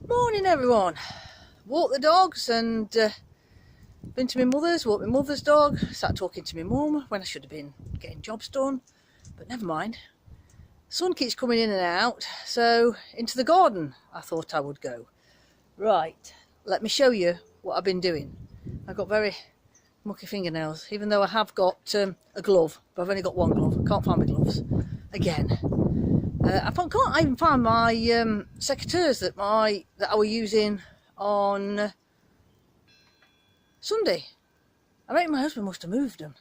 Morning everyone. Walked the dogs and been to my mother's, walked my mother's dog, sat talking to my mum when I should have been getting jobs done, but never mind. Sun keeps coming in and out, so into the garden I thought I would go. Right, let me show you what I've been doing. I've got very mucky fingernails, even though I have got a glove, but I've only got one glove. I can't find my gloves again. I can't even find my secateurs that I was using on Sunday. I reckon my husband must have moved them,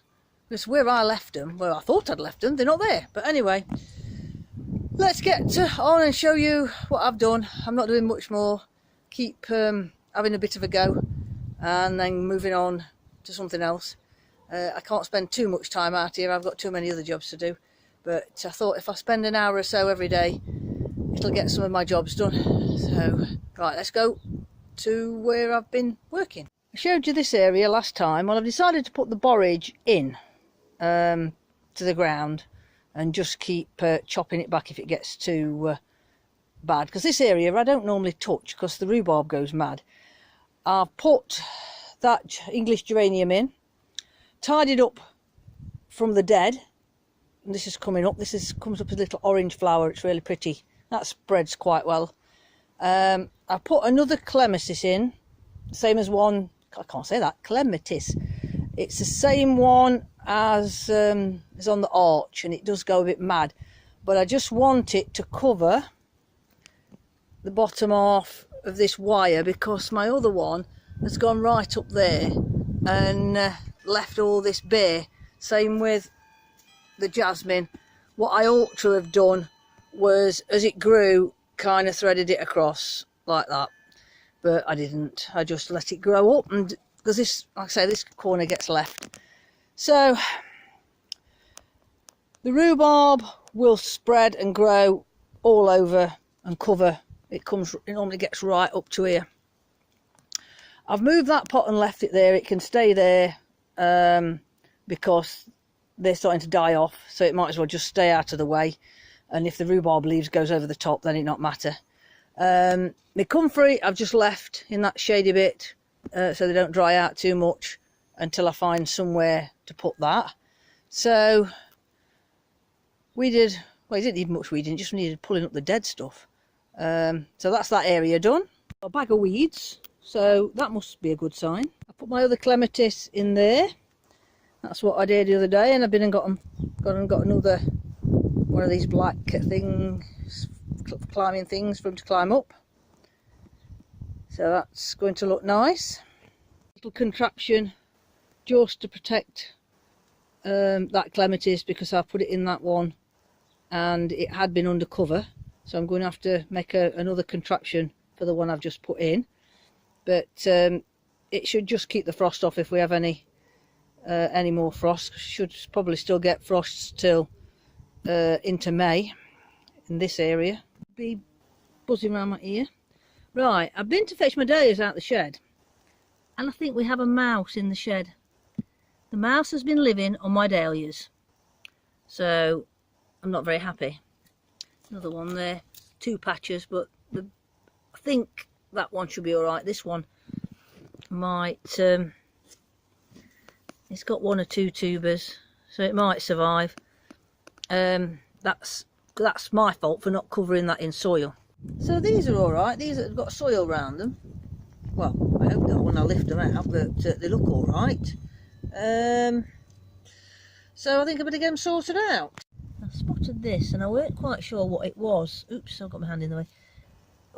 because where I left them, where I thought I'd left them, they're not there. But anyway, let's get on and show you what I've done. I'm not doing much more. Keep having a bit of a go and then moving on to something else. I can't spend too much time out here. I've got too many other jobs to do. But I thought if I spend an hour or so every day, it'll get some of my jobs done. So, right, let's go to where I've been working. I showed you this area last time. Well, I've decided to put the borage in to the ground and just keep chopping it back if it gets too bad. Because this area I don't normally touch because the rhubarb goes mad. I've put that English geranium in, tied it up from the dead. And this is coming up. Comes up as a little orange flower. It's really pretty. That spreads quite well. I put another clematis in, same as one. I can't say that. Clematis. It's the same one as is on the arch, and it does go a bit mad. But I just want it to cover the bottom half of this wire because my other one has gone right up there and left all this bare. Same with the jasmine. What I ought to have done was, as it grew, kind of threaded it across like that, but I didn't. I just let it grow up, and because this, like I say, this corner gets left. So the rhubarb will spread and grow all over and cover. It normally gets right up to here. I've moved that pot and left it there. It can stay there because they're starting to die off, so it might as well just stay out of the way. And if the rhubarb leaves goes over the top, then it not matter. My comfrey I've just left in that shady bit so they don't dry out too much until I find somewhere to put that. So we did, well, it didn't need much weeding, just needed pulling up the dead stuff. So that's that area done. A bag of weeds, so that must be a good sign. I put my other clematis in there. That's what I did the other day, and I've been and got another one of these black things, climbing things for him to climb up. So that's going to look nice. Little contraption just to protect that clematis, because I put it in that one and it had been under cover. So I'm going to have to make another contraption for the one I've just put in. But it should just keep the frost off if we have any more frost. Should probably still get frosts till into May in this area. Be buzzing around my ear. Right, I've been to fetch my dahlias out the shed, and I think we have a mouse in the shed. The mouse has been living on my dahlias, so I'm not very happy. Another one there, 2 patches, but I think that one should be all right. This one might it's got 1 or 2 tubers, so it might survive. That's my fault for not covering that in soil. So these are all right. These have got soil around them. Well, I hope not when I lift them out, but they look all right. So I think I'm going to get them sorted out. I spotted this, and I weren't quite sure what it was. Oops, I've got my hand in the way.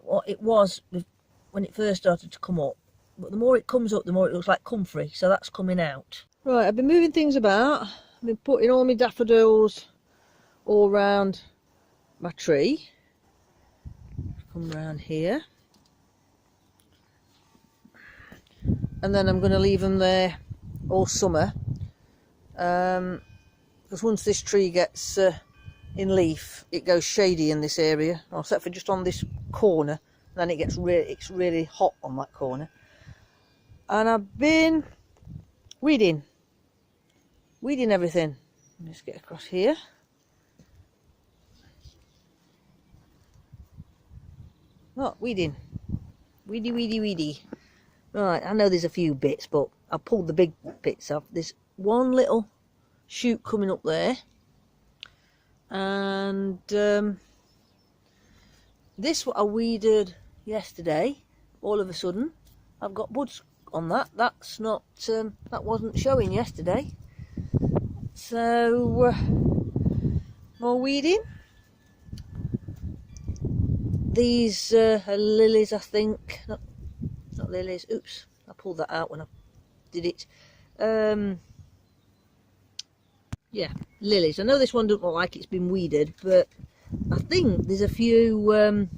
What it was when it first started to come up. But the more it comes up, the more it looks like comfrey. So that's coming out. Right, I've been moving things about. I've been putting all my daffodils all round my tree. Come round here. And then I'm going to leave them there all summer. Because once this tree gets in leaf, it goes shady in this area, except for just on this corner. Then it's really hot on that corner. And I've been weeding everything. Let's get across here. Not weeding. Weedy, weedy, weedy. Right, I know there's a few bits, but I pulled the big bits off. There's one little shoot coming up there. And this what I weeded yesterday. All of a sudden, I've got buds on that. That's not, that wasn't showing yesterday. So, more weeding. These are lilies, I think. Not lilies. Oops, I pulled that out when I did it. Yeah, lilies. I know this one doesn't look like it's been weeded, but I think there's a few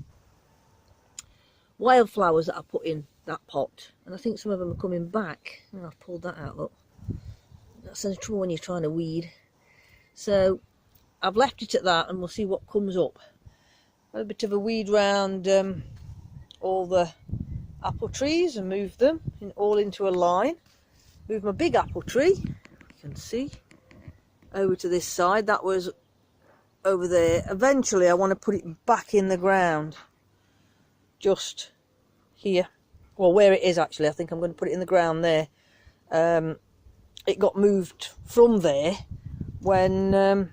wildflowers that I put in that pot, and I think some of them are coming back. Oh, I've pulled that out, look. That's the trouble when you're trying to weed. So I've left it at that, and we'll see what comes up. A bit of a weed round all the apple trees and move them all into a line. Move my big apple tree, you can see, over to this side. That was over there. Eventually I want to put it back in the ground, just here, well, where it is actually. I think I'm going to put it in the ground there. It got moved from there when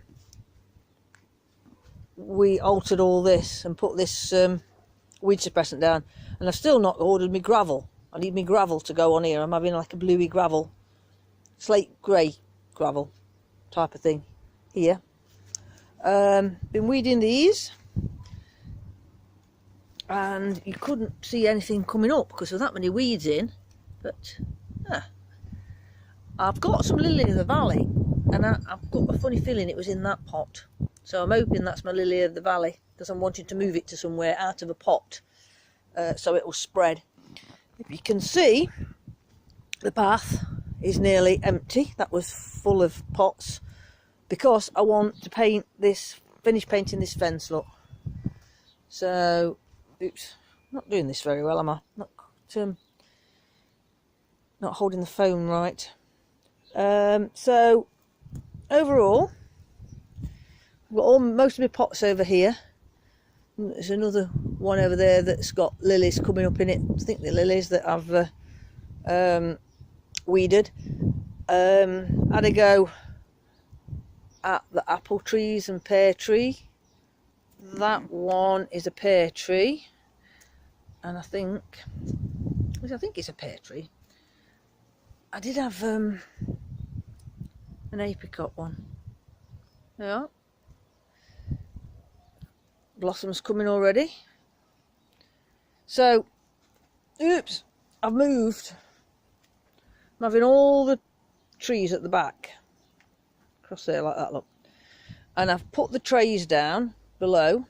we altered all this and put this weed suppressant down, and I've still not ordered me gravel. I need me gravel to go on here. I'm having like a bluey gravel, slate grey gravel type of thing here. Been weeding these, and you couldn't see anything coming up because of that many weeds in, but I've got some lily of the valley, and I've got a funny feeling it was in that pot, so I'm hoping that's my lily of the valley, because I'm wanting to move it to somewhere out of a pot, so it will spread. If you can see, the path is nearly empty. That was full of pots, because I want to paint this, finish painting this fence, look. So, oops, I'm not doing this very well, am I? Not holding the phone right. So, overall, I've got most of my pots over here. There's another one over there that's got lilies coming up in it. I think the lilies that I've weeded. Had a go at the apple trees and pear tree. That one is a pear tree, and I think it's a pear tree. I did have an apricot one. Yeah, blossoms coming already. So, oops, I've moved. I'm having all the trees at the back, across there like that, look. And I've put the trays down below,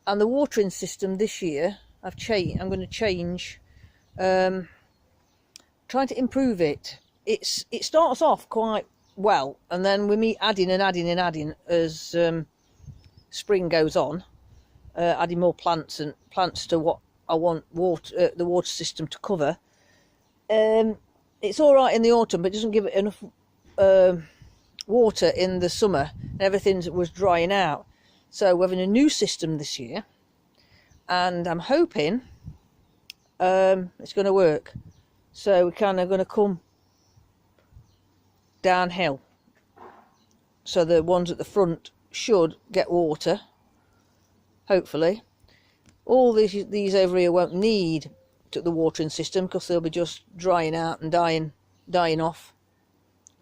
and the watering system this year I'm going to change, trying to improve it. It starts off quite well, and then with me adding and adding and adding as spring goes on, adding more plants to what I want the water system to cover. It's all right in the autumn, but it doesn't give it enough water in the summer, and everything was drying out. So we're having a new system this year, and I'm hoping it's going to work. So we're kind of going to come downhill, so the ones at the front should get water, hopefully. All these over here won't need the watering system, because they'll be just drying out and dying off.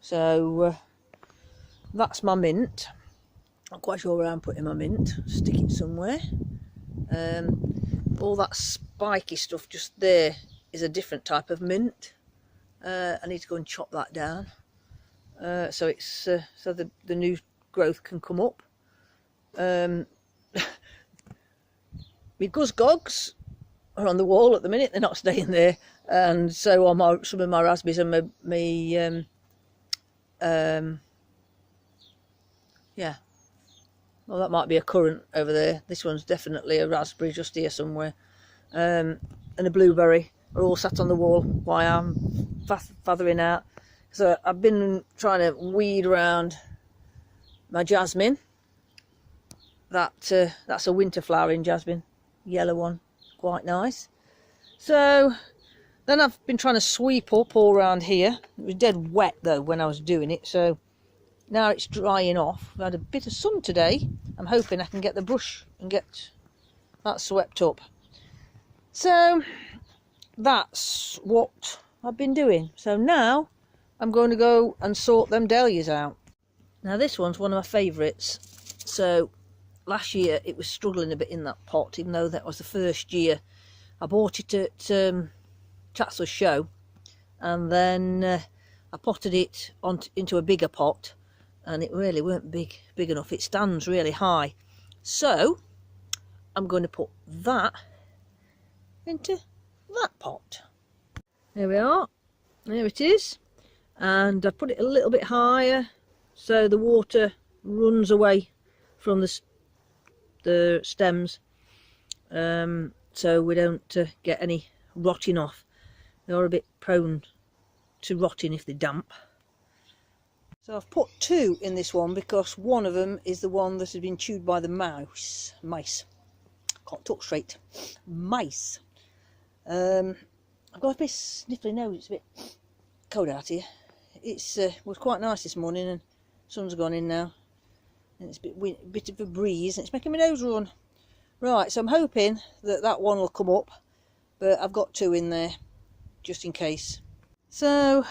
So that's my mint. Not quite sure where I'm putting my mint. Stick it somewhere. All that spiky stuff just there is a different type of mint. I need to go and chop that down, so it's so the new growth can come up. My guzgogs are on the wall at the minute. They're not staying there, and so are some of my raspberries and my yeah. Well, that might be a currant over there. This one's definitely a raspberry just here somewhere. And a blueberry are all sat on the wall while I'm feathering out. So I've been trying to weed around my jasmine. That's a winter flowering jasmine, yellow one, quite nice. So then I've been trying to sweep up all around here. It was dead wet though when I was doing it, so now it's drying off. I've had a bit of sun today. I'm hoping I can get the brush and get that swept up. So that's what I've been doing. So now I'm going to go and sort them dahlias out. Now this one's one of my favourites. So last year it was struggling a bit in that pot, even though that was the first year. I bought it at Chatsworth Show, and then I potted it into a bigger pot, and it really weren't big enough. It stands really high, so I'm going to put that into that pot. There we are, there it is, and I put it a little bit higher so the water runs away from the stems, so we don't get any rotting off. They're a bit prone to rotting if they're damp. So I've put two in this one because one of them is the one that has been chewed by the mice. Can't talk straight. Mice. I've got a bit sniffly nose. It's a bit cold out here. It was quite nice this morning, and sun's gone in now, and it's a bit of a breeze, and it's making my nose run. Right, so I'm hoping that one will come up, but I've got two in there just in case. So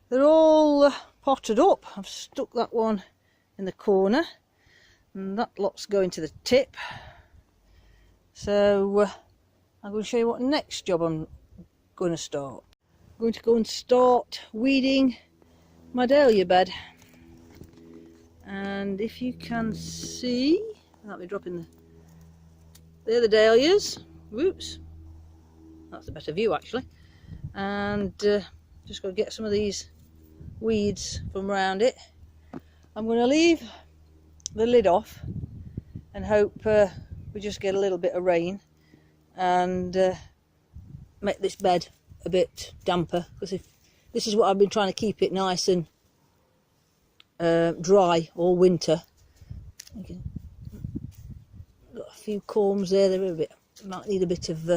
they're all potted up. I've stuck that one in the corner, and that lot's going to the tip. So I'm going to show you what next job I'm going to start. I'm going to go and start weeding my dahlia bed. And if you can see, that'll be dropping they're the dahlias. Whoops, that's a better view actually. And just got to get some of these weeds from around it. I'm going to leave the lid off and hope we just get a little bit of rain and make this bed a bit damper, because if this is what I've been trying to keep it nice and dry all winter. Got a few corms there. They're a bit, might need a bit of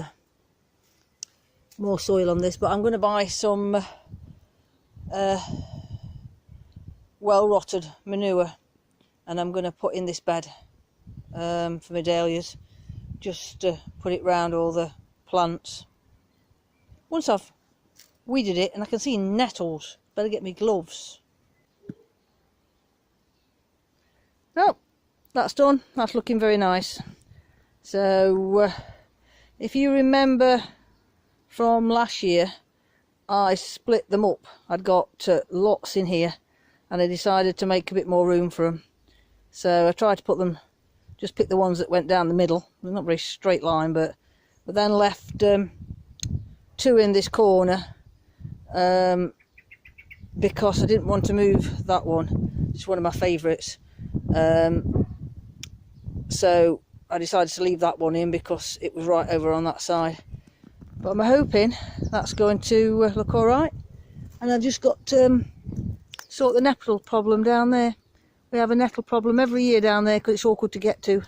more soil on this, but I'm going to buy some well rotted manure, and I'm going to put in this bed for my dahlias, just to put it round all the plants. Once I've weeded it and I can see nettles, better get me gloves. Oh, that's done. That's looking very nice. So if you remember from last year, I split them up. I'd got lots in here, and I decided to make a bit more room for them. So I tried to put them, just pick the ones that went down the middle. They're not very straight line, but then left two in this corner because I didn't want to move that one. It's one of my favourites. So I decided to leave that one in because it was right over on that side. But I'm hoping that's going to look alright. And I've just got to sort the nettle problem down there. We have a nettle problem every year down there because it's awkward to get to.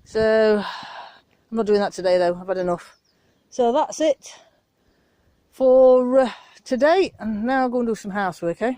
So I'm not doing that today though, I've had enough. So that's it for today, and now I'll go and do some housework, eh?